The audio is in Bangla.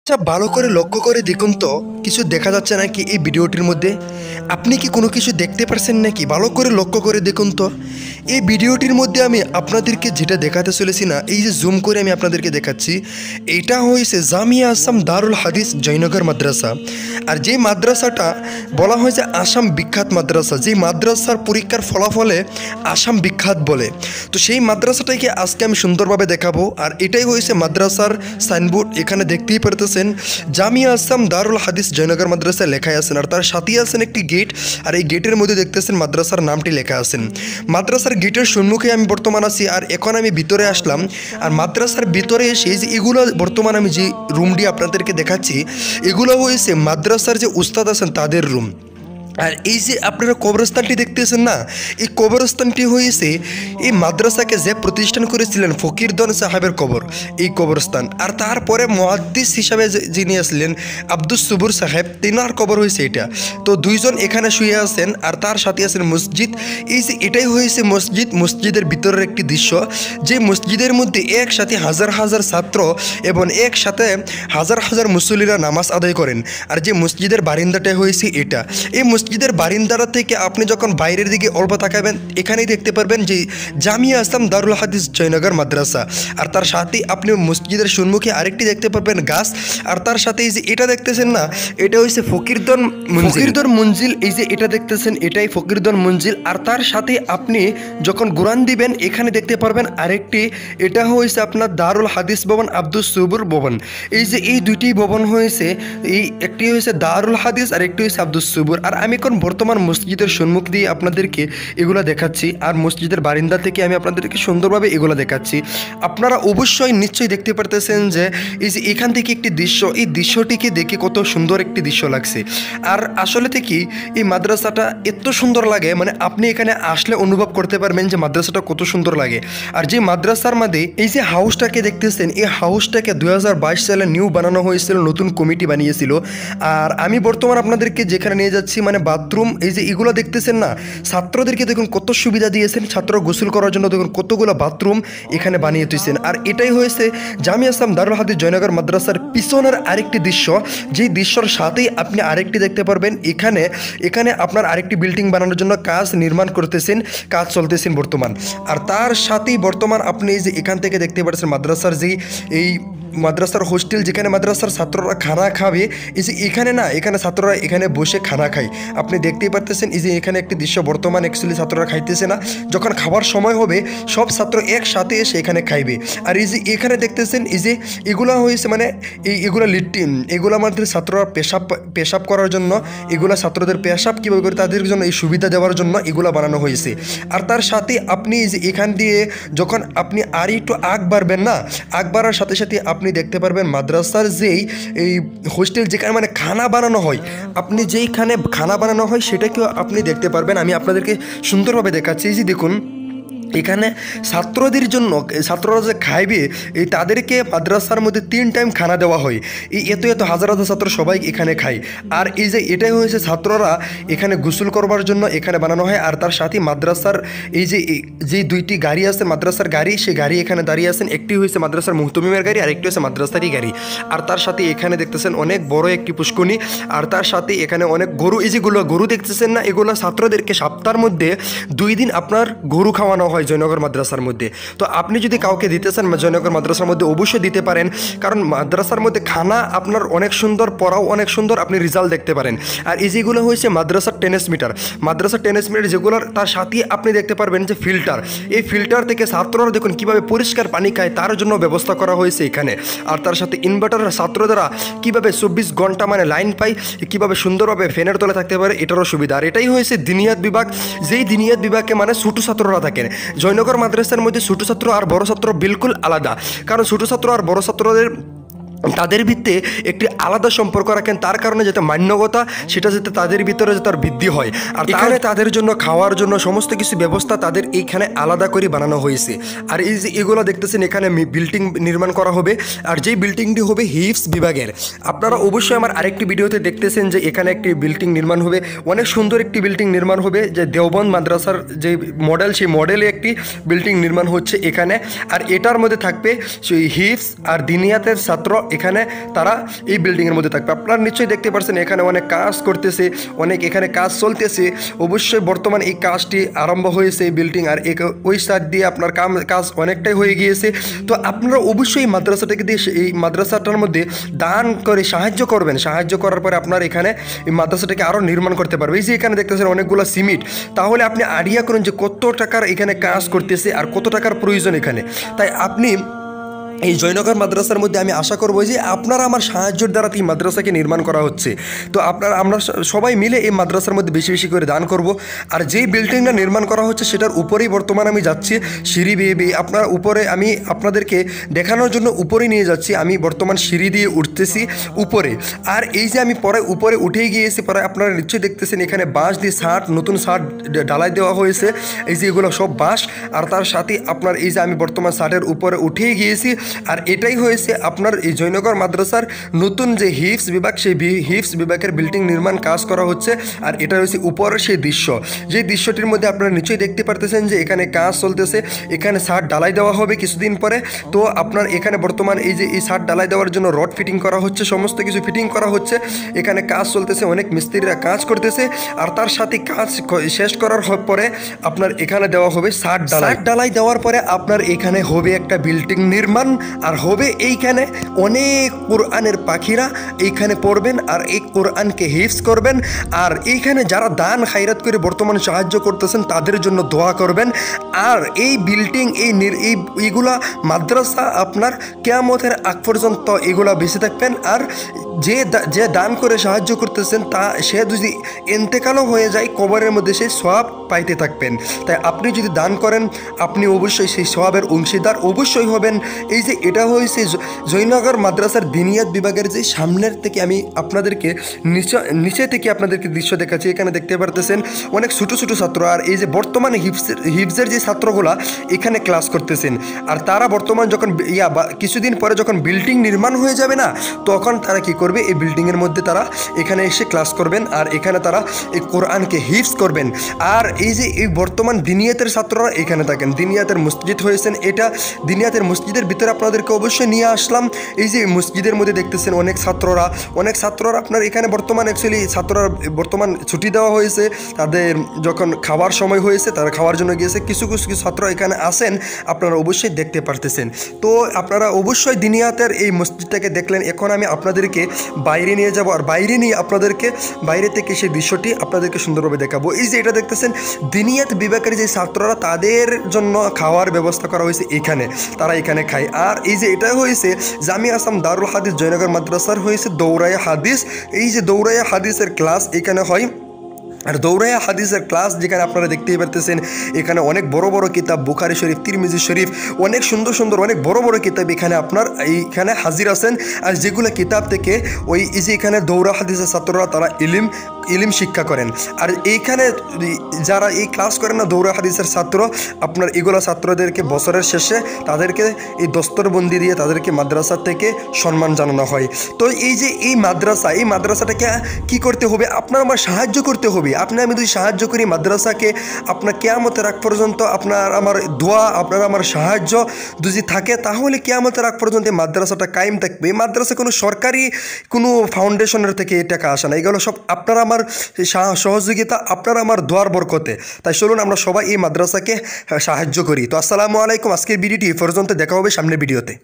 আচ্ছা, ভালো করে লক্ষ্য করে দেখুন তো কিছু দেখা যাচ্ছে নাকি এই ভিডিওটির মধ্যে? আপনি কি কোনো কিছু দেখতে পারছেন নাকি? ভালো করে লক্ষ্য করে দেখুন তো। এই ভিডিওটির মধ্যে আমি আপনাদেরকে যেটা দেখাতে চলেছি না, এই যে জুম করে আমি আপনাদেরকে দেখাচ্ছি, এটা হয়েছে জামিয়া আসাম দারুল হাদিস জয়নগর মাদ্রাসা। আর যে মাদ্রাসাটা বলা হয় যে আসাম বিখ্যাত মাদ্রাসা, যে মাদ্রাসার পরীক্ষার ফলাফলে আসাম বিখ্যাত বলে, তো সেই মাদ্রাসাটাকে আজকে আমি সুন্দরভাবে দেখাবো। আর এটাই হয়েছে মাদ্রাসার সাইনবোর্ড। এখানে দেখতেই পারতেছেন জামিয়া আসাম দারুল হাদিস জয়নগর মাদ্রাসা লেখাই আছেন, আর তার সাথেই আছেন একটি গেট। আর এই গেটের মধ্যে দেখতেছেন মাদ্রাসার নামটি লেখা আছেন। মাদ্রাসার গেটের সম্মুখে আমি বর্তমান আছি, আর এখন আমি ভিতরে আসলাম। আর মাদ্রাসার ভিতরে এসে যে এগুলো বর্তমান আমি যে রুমটি আপনাদেরকে দেখাচ্ছি, এগুলো হয়েছে মাদ্রাসার যে উস্তাদ আছেন তাদের রুম। আর এই যে আপনারা কবরস্থানটি দেখতেছেন না, এই কবরস্থানটি হয়েছে এই মাদ্রাসাকে যে প্রতিষ্ঠান করেছিলেন ফকিরদন সাহেবের কবর, এই কবরস্থান। আর তারপরে মুহাদ্দিস হিসাবে যিনি আসলেন আব্দুস সুবুর সাহেব, তিনার কবর হয়েছে এটা। তো দুইজন এখানে শুয়ে আছেন, আর তার সাথে আছেন মসজিদ। এই যে এটাই হয়েছে মসজিদ, মসজিদের ভিতরের একটি দৃশ্য, যে মসজিদের মধ্যে একসাথে হাজার হাজার ছাত্র এবং একসাথে হাজার হাজার মুসল্লিরা নামাজ আদায় করেন। আর যে মসজিদের বারিন্দাটা হয়েছে এটা, এই মসজিদের বারিন্দারা থেকে আপনি যখন বাইরের দিকে অল্প তাকাবেন, এখানেই দেখতে পারবেন যে জামিয়া আসাম দারুল হাদিস জয়নগর মাদ্রাসা। আর তার সাথে আপনি মসজিদের সম্মুখে আরেকটি দেখতে পারবেন গাছ। আর তার সাথে এই যে এটা দেখতেছেন না, এটা হচ্ছে ফকিরদন মঞ্জিল। এই যে এটা দেখতেছেন, এটাই ফকিরদন মঞ্জিল। আর তার সাথে আপনি যখন কোরআন দিবেন, এখানে দেখতে পারবেন আরেকটি, এটা হয়েছে আপনার দারুল হাদিস ভবন, আব্দুস সুবুর ভবন। এই যে এই দুইটি ভবন হয়েছে, এই একটি হয়েছে দারুল হাদিস আর একটি হয়েছে আব্দুস সুবুর। আর আমি এখন বর্তমান মসজিদের সম্মুখ দিয়ে আপনাদেরকে এগুলো দেখাচ্ছি, আর মসজিদের বারিন্দা থেকে আমি আপনাদেরকে সুন্দরভাবে এগুলো দেখাচ্ছি। আপনারা অবশ্যই নিশ্চয়ই দেখতে পারতেছেন যে এই যে এখান থেকে একটি দৃশ্য, এই দৃশ্যটিকে দেখে কত সুন্দর একটি দৃশ্য লাগছে। আর আসলে থেকে এই মাদ্রাসাটা এত সুন্দর লাগে, মানে আপনি এখানে আসলে অনুভব করতে পারবেন যে মাদ্রাসাটা কত সুন্দর লাগে। আর যে মাদ্রাসার মধ্যে এই যে হাউসটাকে দেখতেছেন, এই হাউসটাকে 2022 সালে নিউ বানানো হয়েছিল, নতুন কমিটি বানিয়েছিল। আর আমি বর্তমান আপনাদেরকে যেখানে নিয়ে যাচ্ছি, মানে বাথরুম, এই যে এগুলো দেখতেছেন না, ছাত্রদেরকে দেখুন কত সুবিধা দিয়েছেন, ছাত্র গোসল করার জন্য দেখুন কতগুলো বাথরুম এখানে বানিয়ে দিয়েছেন। আর এটাই হয়েছে জামিয়া আসাম দারুল হাদিস জয়নগর মাদ্রাসার পিছনের আরেকটি দৃশ্য, যেই দৃশ্যর সাথেই আপনি আরেকটি দেখতে পারবেন। এখানে আপনার আরেকটি বিল্ডিং বানানোর জন্য কাজ নির্মাণ করতেছেন, কাজ চলতেছেন বর্তমান। আর তার সাথেই বর্তমান আপনি এই যে এখান থেকে দেখতে পাচ্ছেন মাদ্রাসার যেই এই মাদ্রাসার হোস্টেল, যেখানে মাদ্রাসার ছাত্ররা খানা খাবে। এই যে এখানে না, এখানে ছাত্ররা এখানে বসে খানা খায়, আপনি দেখতেই পারতেছেন। এই যে এখানে একটি দৃশ্য বর্তমান, অ্যাকচুয়ালি ছাত্ররা খাইতেছে না, যখন খাবার সময় হবে সব ছাত্র একসাথে এসে এখানে খাইবে। আর এই যে এখানে দেখতেছেন, এই যে এগুলো হয়েছে মানে এগুলো লিট্টিন, এগুলো আমাদের ছাত্ররা পেশাব করার জন্য, এগুলো ছাত্রদের পেশাব কীভাবে করে তাদের জন্য এই সুবিধা দেওয়ার জন্য এগুলো বানানো হয়েছে। আর তার সাথে আপনি এই যে এখান দিয়ে যখন আপনি আর একটু আগ বাড়বেন না, আগ বাড়ার সাথে সাথে আপনি দেখতে পারবেন মাদ্রাসার যেই এই হোস্টেল, যেখানে মানে খানা বানানো হয়, আপনি যেইখানে খানা বানানো হয় সেটাকেও আপনি দেখতে পারবেন। আমি আপনাদেরকে সুন্দরভাবে দেখাচ্ছি। এই যে দেখুন, এখানে ছাত্রদের জন্য, ছাত্ররা যে খাইবে, এই তাদেরকে মাদ্রাসার মধ্যে 3 টাইম খানা দেওয়া হয়। এই এত হাজার হাজার ছাত্র সবাই এখানে খায়। আর এই যে এটাই হয়েছে ছাত্ররা এখানে গোসল করবার জন্য এখানে বানানো হয়। আর তার সাথে মাদ্রাসার এই যে দুইটি গাড়ি আছে, মাদ্রাসার গাড়ি, সেই গাড়ি এখানে দাঁড়িয়ে আছেন। একটি হয়েছে মাদ্রাসার মুহতমিমের গাড়ি, আর একটি হয়েছে মাদ্রাসারই গাড়ি। আর তার সাথে এখানে দেখতেছেন অনেক বড় একটি পুষ্করণী। আর তার সাথে এখানে অনেক গরু, এই যেগুলো গরু দেখতেছেন না, এগুলো ছাত্রদেরকে সপ্তাহের মধ্যে 2 দিন আপনার গরু খাওয়ানো হয় জয়নগর মাদ্রাসার মধ্যে। তো আপনি যদি কাউকে দিতে চান জয়নগর মাদ্রাসার মধ্যে, অবশ্যই দিতে পারেন, কারণ মাদ্রাসার মধ্যে খানা আপনার অনেক সুন্দর, পড়াও অনেক সুন্দর, আপনি রেজাল্ট দেখতে পারেন। আর এই যেগুলো হয়েছে মাদ্রাসার টেনিস মিটার, মাদ্রাসার টেনিস মিটার যেগুলোর, তার সাথে আপনি দেখতে পারবেন যে ফিল্টার, এই ফিল্টার থেকে ছাত্ররা দেখুন কীভাবে পরিষ্কার পানি খায়, তার জন্য ব্যবস্থা করা হয়েছে এখানে। আর তার সাথে ইনভার্টারের ছাত্ররা কীভাবে 24 ঘন্টা মানে লাইন পায়, কীভাবে সুন্দরভাবে ফ্যানের তলে থাকতে পারে, এটারও সুবিধা। আর এটাই হয়েছে দিনিয়াত বিভাগ, যেই দিনিয়াত বিভাগে মানে ছোটো ছাত্ররা থাকেন। জয়নগর মাদ্রাসার মধ্যে ছোটো ছাত্র আর বড় ছাত্র বিলকুল আলাদা, কারণ ছোটো ছাত্র আর বড় ছাত্রদের তাদের ভিত্তে একটি আলাদা সম্পর্ক রাখেন, তার কারণে যাতে মান্যগতা সেটা যাতে তাদের ভিতরে যাতে তার বৃদ্ধি হয়। আর এখানে তাদের জন্য খাওয়ার জন্য সমস্ত কিছু ব্যবস্থা তাদের এইখানে আলাদা করে বানানো হয়েছে। আর এই যে এগুলো দেখতেছেন, এখানে বিল্ডিং নির্মাণ করা হবে, আর যেই বিল্ডিংটি হবে হিফস বিভাগের। আপনারা অবশ্যই আমার আরেকটি ভিডিওতে দেখতেছেন যে এখানে একটি বিল্ডিং নির্মাণ হবে, অনেক সুন্দর একটি বিল্ডিং নির্মাণ হবে, যে দেওবন্দ মাদ্রাসার যে মডেল, সেই মডেলে একটি বিল্ডিং নির্মাণ হচ্ছে এখানে। আর এটার মধ্যে থাকবে সেই হিফস আর দিনিয়াতের ছাত্র এখানে তারা এই বিল্ডিংয়ের মধ্যে থাকবে। আপনারা নিশ্চয়ই দেখতে পাচ্ছেন এখানে অনেক কাজ করতেছে, অনেক এখানে কাজ চলতেছে। অবশ্যই বর্তমান এই কাজটি আরম্ভ হয়েছে এই বিল্ডিং, আর ওই সাইড দিয়ে আপনার কাজ অনেকটাই হয়ে গিয়েছে। তো আপনারা অবশ্যই এই মাদ্রাসাটাকে দিয়ে এই মাদ্রাসাটার মধ্যে দান করে সাহায্য করবেন। সাহায্য করার পরে আপনার এখানে এই মাদ্রাসাটাকে আরও নির্মাণ করতে পারবে। এই যে এখানে দেখতেছেন অনেকগুলো সিমেন্ট, তাহলে আপনি আইডিয়া করুন যে কত টাকার এখানে কাজ করতেছে আর কত টাকার প্রয়োজন এখানে। তাই আপনি এই জয়নগর মাদ্রাসার মধ্যে আমি আশা করবো যে আপনারা আমার সাহায্যের দ্বারা এই মাদ্রাসাকে নির্মাণ করা হচ্ছে। তো আমরা সবাই মিলে এই মাদ্রাসার মধ্যে বেশি বেশি করে দান করব। আর যেই বিল্ডিংটা নির্মাণ করা হচ্ছে সেটার উপরেই বর্তমান আমি যাচ্ছি সিঁড়ি বেয়ে বেয়ে। আপনার উপরে আমি আপনাদেরকে দেখানোর জন্য উপরে নিয়ে যাচ্ছি। আমি বর্তমান সিঁড়ি দিয়ে উঠতেছি উপরে। আর এই যে আমি পরে উপরে উঠেই গিয়েছি, পরে আপনারা নিশ্চয়ই দেখতেছেন এখানে বাঁশ দিয়ে নতুন ছাদ ঢালাই দেওয়া হয়েছে। এই যে এগুলো সব বাঁশ, আর তার সাথে আপনার এই যে আমি বর্তমান ছাদের উপরে উঠেই গিয়েছি। আর এটাই হয়েছে আপনার এই জয়নগর মাদ্রাসার নতুন যে হিফজ বিভাগ, সেই হিফজ বিভাগের বিল্ডিং নির্মাণ কাজ করা হচ্ছে। আর এটা হয়েছে উপরের সেই দৃশ্য, যে দৃশ্যটির মধ্যে আপনারা নিশ্চয়ই দেখতে পারতেছেন যে এখানে কাজ চলতেছে। এখানে ছাদ ঢালাই দেওয়া হবে কিছুদিন পরে। তো আপনার এখানে বর্তমান এই যে এই ছাদ ঢালাই দেওয়ার জন্য রড ফিটিং করা হচ্ছে, সমস্ত কিছু ফিটিং করা হচ্ছে। এখানে কাজ চলতেছে, অনেক মিস্ত্রিরা কাজ করতেছে। আর তার সাথে কাজ শেষ করার পরে আপনার এখানে দেওয়া হবে ছাদ ঢালাই দেওয়ার পরে আপনার এখানে হবে একটা বিল্ডিং নির্মাণ। আর হবে এইখানে অনেক কোরআনের পাখিরা এইখানে পড়বেন আর এই কোরআনকে হিফজ করবেন। আর এইখানে যারা দান খায়রাত করে বর্তমানে সাহায্য করতেছেন তাদের জন্য দোয়া করবেন। আর এই বিল্ডিং এইগুলা মাদ্রাসা আপনার কিয়ামতের আগ পর্যন্ত এগুলা বেঁচে থাকবেন। আর যে দান করে সাহায্য করতেছেন সে যদি ইন্তেকালও হয়ে যায় কবরের মধ্যে সে সওয়াব পাইতে থাকবেন। তাই আপনি যদি দান করেন আপনি অবশ্যই সেই সওয়াবের অংশীদার অবশ্যই হবেন। এই যে এটা হয়েছে জয়নগর মাদ্রাসার দিনিয়াত বিভাগের যে সামনের থেকে আমি আপনাদেরকে নিচে থেকে আপনাদেরকে দৃশ্য দেখাচ্ছি। এখানে দেখতে পারতেছেন অনেক ছোটো ছোটো ছাত্র। আর এই যে বর্তমানে হিফজের যে ছাত্রগুলা এখানে ক্লাস করতেছেন। আর তারা বর্তমান যখন কিছুদিন পরে যখন বিল্ডিং নির্মাণ হয়ে যাবে না, তখন তারা কি করবে, এই বিল্ডিংয়ের মধ্যে তারা এখানে এসে ক্লাস করবেন। আর এখানে তারা এই কোরআনকে হিফজ করবেন। আর এই যে এই বর্তমান দিনিয়াতের ছাত্ররা এখানে থাকেন, দিনিয়াতের মসজিদ হয়েছেন। এটা দিনিয়াতের মসজিদের ভিতরে আপনাদেরকে অবশ্যই নিয়ে আসলাম। এই যে মসজিদের মধ্যে দেখতেছেন অনেক ছাত্ররা আপনার এখানে বর্তমান অ্যাকচুয়ালি ছাত্ররা বর্তমান ছুটি দেওয়া হয়েছে। তাদের যখন খাওয়ার সময় হয়েছে তারা খাওয়ার জন্য গিয়েছে। কিছু ছাত্র এখানে আসেন, আপনারা অবশ্যই দেখতে পারতেছেন। তো আপনারা অবশ্যই দিনিয়াতের এই মসজিদটাকে দেখলেন। এখন আমি আপনাদেরকে বাইরে নিয়ে যাব, আর বাইরে নিয়ে আপনাদেরকে বাইরে থেকে সেই দৃশ্যটি আপনাদেরকে সুন্দরভাবে দেখাবো। এই যে এটা দেখতেছেন দিনিয়াত বিভাগের যে ছাত্ররা তাদের জন্য খাওয়ার ব্যবস্থা করা হয়েছে এখানে, তারা এখানে খায়। আর এই যে এটা হয়েছে জামিয়া আসাম দারুল হাদিস জয়নগর মাদ্রাসার হয়েছে দৌরায়া হাদিস। এই যে দৌরায়া হাদিসের ক্লাস এখানে হয়। আর দৌরায়া হাদিসের ক্লাস যেখানে আপনারা দেখতেই পারতেছেন এখানে অনেক বড় বড় কিতাব, বুখারী শরীফ, তিরমিজি শরীফ, অনেক সুন্দর সুন্দর অনেক বড় বড় কিতাব এখানে আপনার এইখানে হাজির আছেন। আর যেগুলো কিতাব থেকে ওই যে এখানে দৌরা হাদিসের ছাত্ররা তারা ইলিম শিক্ষা করেন। আর এইখানে যারা এই ক্লাস করেন না দৌরা হাদিসের ছাত্র, আপনার এগুলো ছাত্রদেরকে বছরের শেষে তাদেরকে এই দস্তরবন্দি দিয়ে তাদেরকে মাদ্রাসা থেকে সম্মান জানানো হয়। তো এই যে এই মাদ্রাসাটাকে কি করতে হবে, আপনার আমার সাহায্য করতে হবে। আমি যদি সাহায্য করি মাদ্রাসাকে, আপনার কিয়ামতের আগ পর্যন্ত আপনার আমার দোয়া, আপনার আমার সাহায্য যদি থাকে, তাহলে কিয়ামতের আগ পর্যন্ত এই মাদ্রাসাটা কায়েম থাকবে। এই মাদ্রাসা কোনো সরকারি কোনো ফাউন্ডেশনের থেকে এই টাকা আসে না, এগুলো সব আপনার আমার সহযোগিতা, আপনার আমার দোয়ার বরকতে। তাই চলুন আমরা সবাই এই মাদ্রাসাকে সাহায্য করি। তো আসসালামু আলাইকুম। আজকের ভিডিওটি এ পর্যন্ত, দেখা হবে সামনের ভিডিওতে।